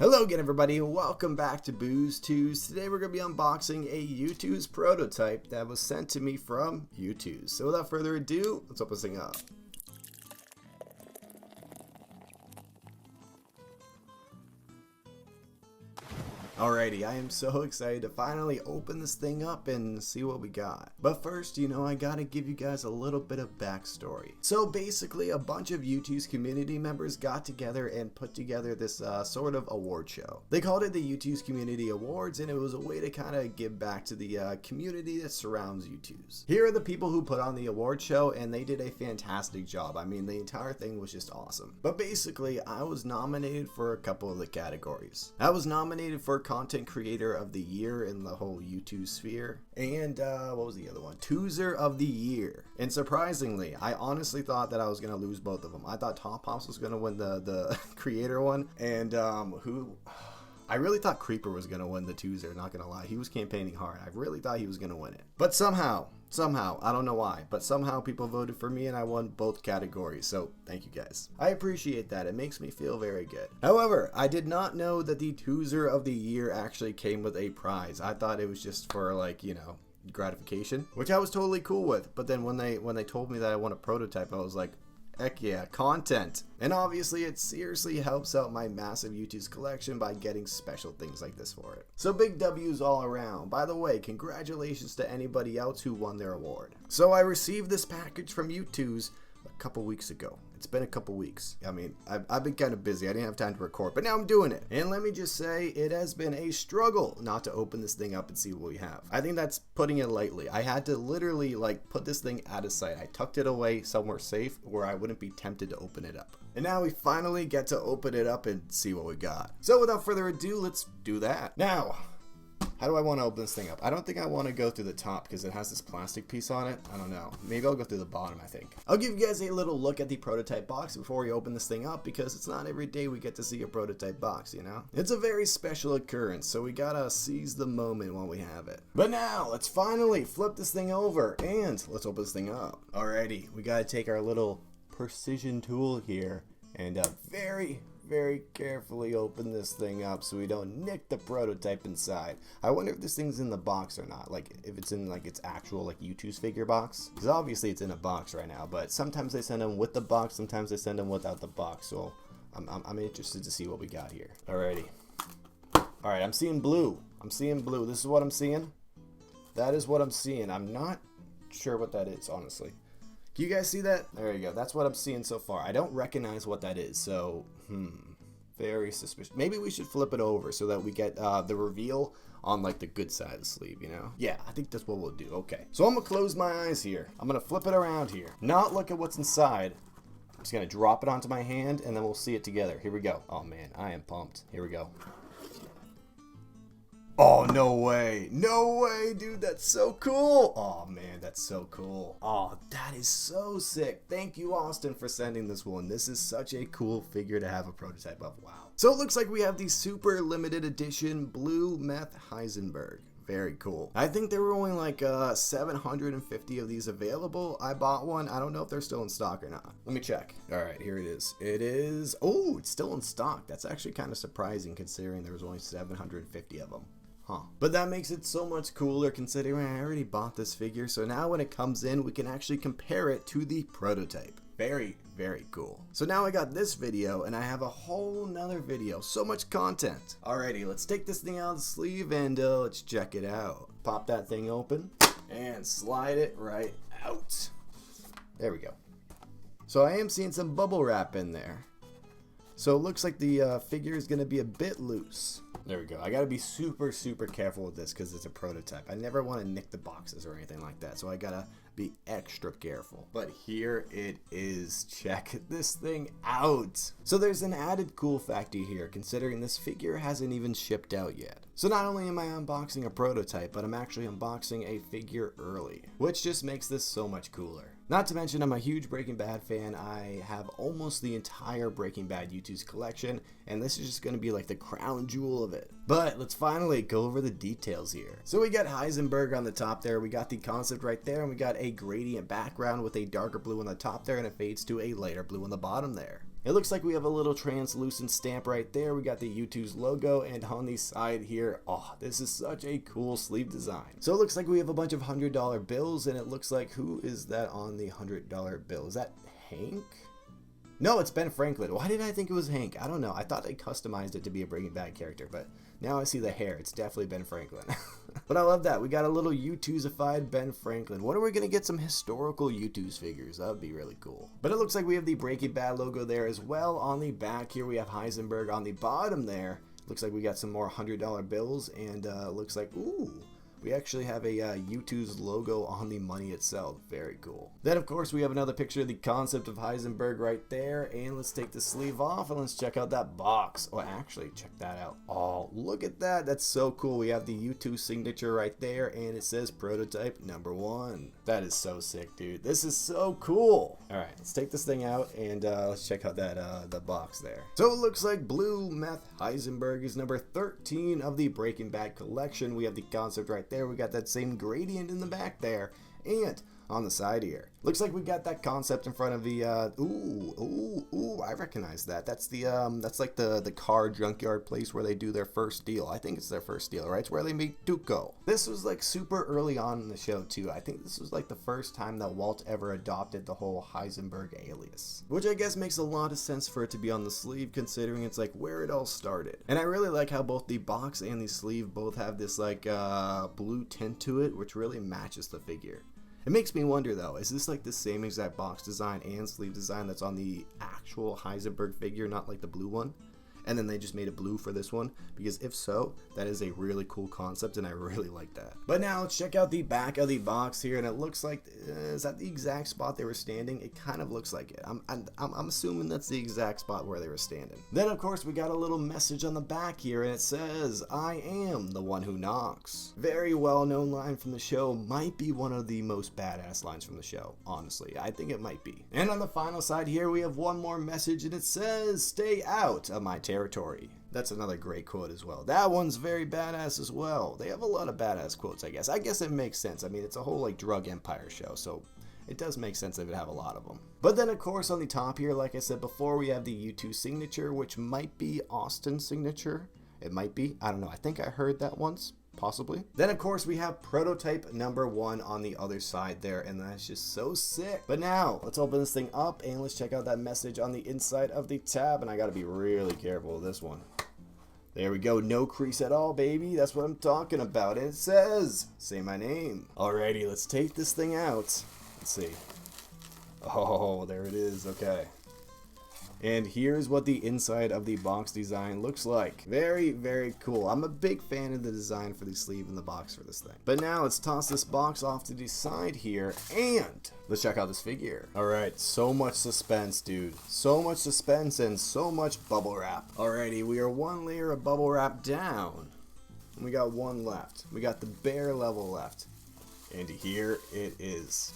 Hello again everybody, welcome back to Boozetooz. Today we're going to be unboxing a Youtooz prototype that was sent to me from Youtooz. So without further ado, let's open this thing up. Alrighty, I am so excited to finally open this thing up and see what we got. But first, I gotta give you guys a little bit of backstory. So basically, a bunch of Youtooz community members got together and put together this sort of award show. They called it the Youtooz Community Awards, and it was a way to kind of give back to the community that surrounds Youtooz. Here are the people who put on the award show, and they did a fantastic job. I mean, the entire thing was just awesome. But basically, I was nominated for a couple of the categories. I was nominated for Content Creator of the Year in the whole Youtooz sphere, and what was the other one? Youtoozer of the Year. And surprisingly, I honestly thought that I was gonna lose both of them. I thought Top Pops was gonna win the creator one, and I really thought Creeper was gonna win the Youtoozer, not gonna lie. He was campaigning hard. I really thought he was gonna win it. But somehow, I don't know why, but somehow people voted for me and I won both categories, so thank you guys. I appreciate that, it makes me feel very good. However, I did not know that the Youtoozer of the Year actually came with a prize. I thought it was just for gratification, which I was totally cool with, but then when they told me that I won a prototype, I was like, heck yeah, content. And obviously it seriously helps out my massive Youtooz collection by getting special things like this for it. So big W's all around. By the way, congratulations to anybody else who won their award. So I received this package from Youtooz a couple weeks ago. It's been a couple weeks. I mean, I've been kind of busy. I didn't have time to record, but now I'm doing it. And let me just say, it has been a struggle not to open this thing up and see what we have. I think that's putting it lightly. I had to literally put this thing out of sight. I tucked it away somewhere safe where I wouldn't be tempted to open it up. And now we finally get to open it up and see what we got. So without further ado, let's do that. Now, how do I want to open this thing up? I don't think I want to go through the top because it has this plastic piece on it. I don't know. Maybe I'll go through the bottom, I think. I'll give you guys a little look at the prototype box before we open this thing up because it's not every day we get to see a prototype box, It's a very special occurrence, so we gotta seize the moment when we have it. But now, let's finally flip this thing over and let's open this thing up. Alrighty, we gotta take our little precision tool here and very carefully open this thing up so we don't nick the prototype inside. I wonder if this thing's in the box or not, if it's in its actual Youtooz figure box, because obviously it's in a box right now, but sometimes they send them with the box, sometimes they send them without the box, so I'm interested to see what we got here. Alrighty. Alright, I'm seeing blue. This is what I'm seeing. That is what I'm seeing. I'm not sure what that is, honestly. Can you guys see that? There you go. That's what I'm seeing so far. I don't recognize what that is, so, very suspicious. Maybe we should flip it over so that we get the reveal on, the good side of the sleeve, Yeah, I think that's what we'll do. Okay. So I'm going to close my eyes here. I'm going to flip it around here. Not look at what's inside. I'm just going to drop it onto my hand, and then we'll see it together. Here we go. Oh, man. I am pumped. Here we go. Oh, no way. No way, dude. That's so cool. Oh, man, that's so cool. Oh, that is so sick. Thank you, Austin, for sending this one. This is such a cool figure to have a prototype of. Wow. So it looks like we have the super limited edition Blue Meth Heisenberg. Very cool. I think there were only 750 of these available. I bought one. I don't know if they're still in stock or not. Let me check. All right, here it is. Oh, it's still in stock. That's actually kind of surprising considering there was only 750 of them. But that makes it so much cooler considering I already bought this figure, so now when it comes in, we can actually compare it to the prototype. Very cool. So now I got this video, and I have a whole nother video. So much content. Alrighty, let's take this thing out of the sleeve, and let's check it out. Pop that thing open, and slide it right out. There we go. So I am seeing some bubble wrap in there. So it looks like the figure is going to be a bit loose. There we go. I got to be super careful with this because it's a prototype. I never want to nick the boxes or anything like that, so I got to be extra careful. But here it is. Check this thing out. So there's an added cool factor here considering this figure hasn't even shipped out yet. So not only am I unboxing a prototype, but I'm actually unboxing a figure early, which just makes this so much cooler. Not to mention, I'm a huge Breaking Bad fan. I have almost the entire Breaking Bad Youtooz collection, and this is just going to be the crown jewel of it. But let's finally go over the details here. So we got Heisenberg on the top there, we got the concept right there, and we got a gradient background with a darker blue on the top there, and it fades to a lighter blue on the bottom there. It looks like we have a little translucent stamp right there. We got the Youtooz logo, and on the side here, oh, this is such a cool sleeve design. So it looks like we have a bunch of $100 bills, and it looks like, who is that on the $100 bill? Is that Hank? No, it's Ben Franklin. Why did I think it was Hank? I don't know. I thought they customized it to be a Breaking Bad character, but now I see the hair. It's definitely Ben Franklin. But I love that. We got a little Youtoozified Ben Franklin. When are we going to get some historical Youtooz figures? That would be really cool. But it looks like we have the Breaking Bad logo there as well. On the back here, we have Heisenberg. On the bottom there, looks like we got some more $100 bills, and looks like, ooh, we actually have a Youtooz logo on the money itself. Very cool. Then, of course, we have another picture of the concept of Heisenberg right there. And let's take the sleeve off and let's check out that box. Oh, actually, check that out. Oh, look at that. That's so cool. We have the Youtooz signature right there, and it says prototype #1. That is so sick, dude. This is so cool. All right, let's take this thing out and let's check out that the box there. So it looks like Blue Meth Heisenberg is number 13 of the Breaking Bad collection. We have the concept right there. We got that same gradient in the back there, and on the side here, looks like we got that concept in front of the ooh, I recognize that. That's the that's like the car junkyard place where they do their first deal. I think it's their first deal, right? It's where they meet Tuco. This was like super early on in the show too. I think this was like the first time that Walt ever adopted the whole Heisenberg alias, which I guess makes a lot of sense for it to be on the sleeve, considering it's like where it all started. And I really like how both the box and the sleeve both have this like blue tint to it, which really matches the figure. It makes me wonder though, is this like the same exact box design and sleeve design that's on the actual Heisenberg figure, not like the blue one? And then they just made it blue for this one? Because if so, that is a really cool concept and I really like that. But now let's check out the back of the box here, and it looks like, is that the exact spot they were standing? It kind of looks like it. I'm assuming that's the exact spot where they were standing. Then of course we got a little message on the back here, and it says, "I am the one who knocks." Very well known line from the show, might be one of the most badass lines from the show, honestly. I think it might be. And on the final side here we have one more message, and it says, "Stay out of my territory." That's another great quote as well. That one's very badass as well. They have a lot of badass quotes, I guess. I guess it makes sense. I mean, it's a whole like drug empire show, so it does make sense they would have a lot of them. But then of course on the top here, like I said before, we have the Youtooz signature, which might be Austin's signature. It might be. I don't know. I think I heard that once. Possibly. Then of course we have prototype #1 on the other side there, and that's just so sick. But now let's open this thing up and let's check out that message on the inside of the tab, and I gotta be really careful with this one. There we go, no crease at all, baby. That's what I'm talking about. And it says, "Say my name." Alrighty, let's take this thing out. Let's see. Oh, there it is. Okay. And here's what the inside of the box design looks like. Very, very cool. I'm a big fan of the design for the sleeve and the box for this thing. But now let's toss this box off to the side here, and let's check out this figure. Alright, so much suspense, dude. So much suspense and so much bubble wrap. Alrighty, we are one layer of bubble wrap down. And we got one left. We got the bare level left. And here it is.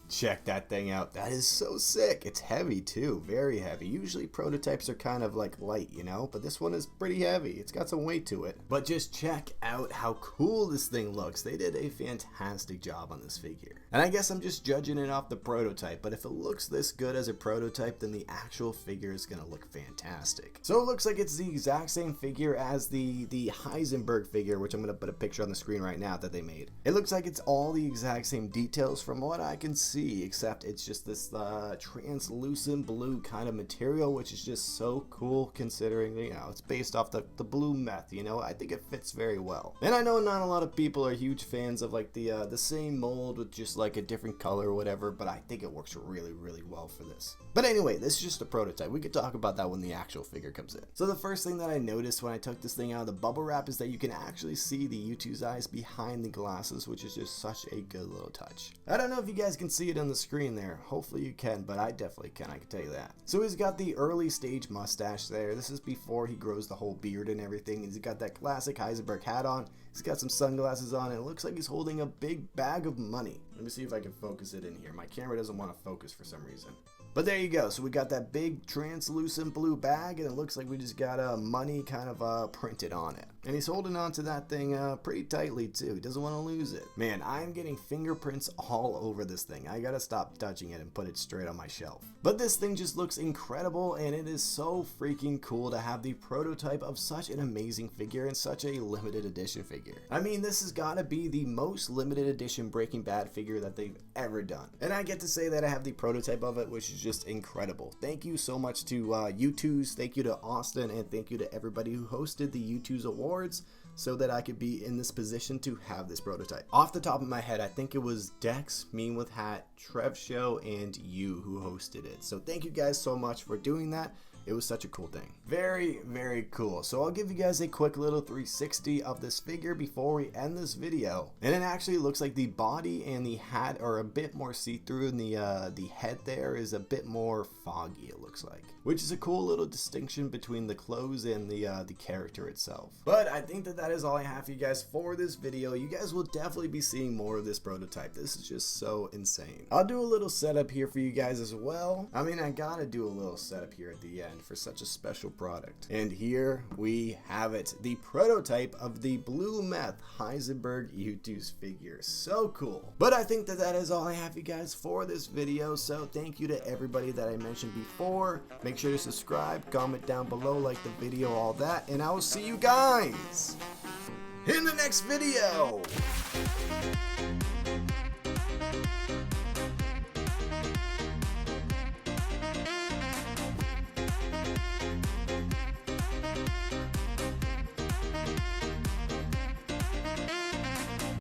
Check that thing out. That is so sick. It's heavy too, very heavy. Usually prototypes are kind of like light, you know, but this one is pretty heavy. It's got some weight to it. But just check out how cool this thing looks. They did a fantastic job on this figure. And I guess I'm just judging it off the prototype, but if it looks this good as a prototype, then the actual figure is gonna look fantastic. So it looks like it's the exact same figure as the Heisenberg figure, which I'm gonna put a picture on the screen right now that they made. It looks like it's all the exact same details from what I can see, except it's just this translucent blue kind of material, which is just so cool considering, you know, it's based off the blue meth, you know. I think it fits very well. And I know not a lot of people are huge fans of like the same mold with just like a different color or whatever, but I think it works really, really well for this. But anyway, this is just a prototype. We could talk about that when the actual figure comes in. So the first thing that I noticed when I took this thing out of the bubble wrap is that you can actually see the Youtooz eyes behind the glasses, which is just such a good little touch. I don't know if you guys can see it on the screen there. Hopefully you can, but I definitely can, I can tell you that. So he's got the early stage mustache there. This is before he grows the whole beard and everything. He's got that classic Heisenberg hat on. He's got some sunglasses on, and it looks like he's holding a big bag of money. Let me see if I can focus it in here. My camera doesn't want to focus for some reason. But there you go. So we got that big translucent blue bag, and it looks like we just got money kind of printed on it. And he's holding on to that thing pretty tightly too. He doesn't want to lose it. Man, I'm getting fingerprints all over this thing. I gotta stop touching it and put it straight on my shelf. But this thing just looks incredible, and it is so freaking cool to have the prototype of such an amazing figure and such a limited edition figure. I mean, this has gotta be the most limited edition Breaking Bad figure that they've ever done. And I get to say that I have the prototype of it, which is just incredible. Thank you so much to Youtooz, thank you to Austin, and thank you to everybody who hosted the Youtooz Awards so that I could be in this position to have this prototype. Off the top of my head, I think it was Dex, Mean with Hat, Trev Show, and you who hosted it. So thank you guys so much for doing that. It was such a cool thing. Very, very cool. So I'll give you guys a quick little 360 of this figure before we end this video. And it actually looks like the body and the hat are a bit more see-through, and the head there is a bit more foggy, it looks like. Which is a cool little distinction between the clothes and the character itself. But I think that is all I have for you guys for this video. You guys will definitely be seeing more of this prototype. This is just so insane. I'll do a little setup here for you guys as well. I mean, I gotta do a little setup here at the end for such a special product. And here we have it, the prototype of the Blue Meth Heisenberg Youtooz figure. So cool. But I think that is all I have for you guys for this video. So thank you to everybody that I mentioned before. Make sure to subscribe, comment down below, like the video, all that, and I will see you guys in the next video.